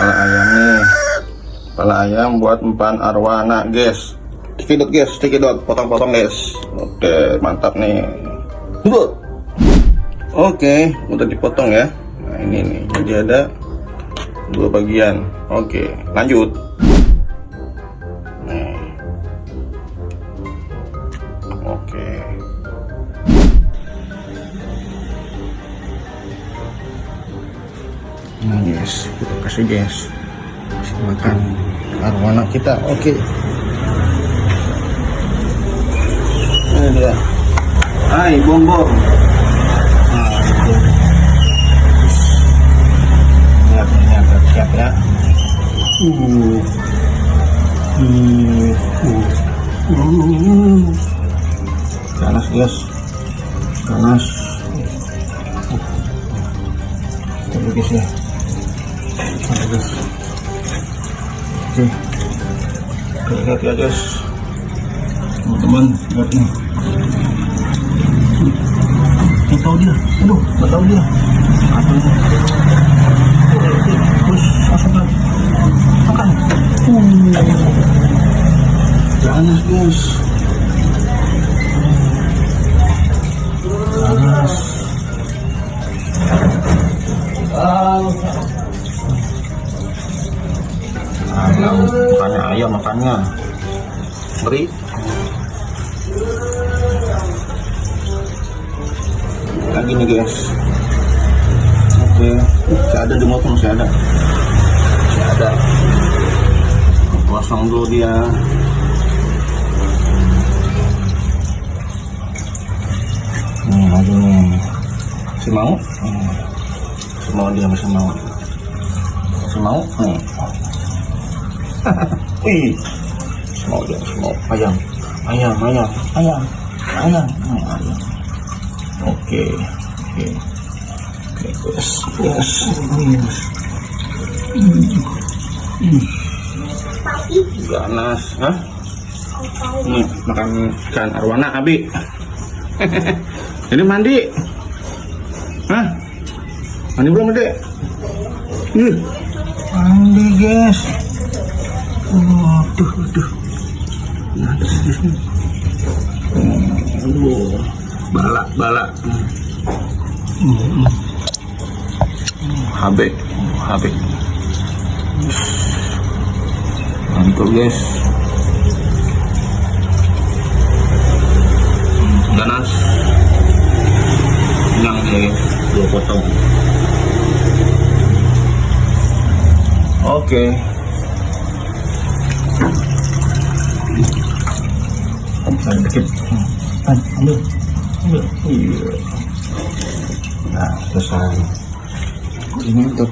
kepala ayam nih. Kepala ayam buat empan arwana guys. Tikidot guys, tikidot, potong-potong guys. Oke, mantap nih. Oke, udah dipotong ya. Nah ini nih, jadi ada 2 bagian. Oke, lanjut. Nih. Oke. Nah guys, kita kasih guys, kasih makan arwana kita. Oke. Ini dia. Hai bom-bom. Ini agak siap ya. Panas guys, panas. Coba guys ya. Guys. Oke. Lihat ya guys. Teman-teman, lihat nih. Nggak tahu dia. Aduh, nggak tahu dia. Apa ini? Terus langsung makan. Panas guys. Panas. Makannya ayam, makannya beri. Lagi nih guys. Oke, masih ada di motor, masih ada. Kosong dulu dia. Nih lagi nih. Masih mau? Masih mau dia, masih mau. Masih mau? Nih. Wih, mau dia, mau ayam. Oke, yes. Ganas, hah? Nih makan ikan arwana Abi. Ini mandi, hah? Mandi belum Dek? Mandi guys. Aduh. Nah, aduh, bala. HB. Mantap guys. Ganas. Kenyang ya guys. 2 potong. Oke. Dikit. Ambil. Iya. Nah, selesai. Ini untuk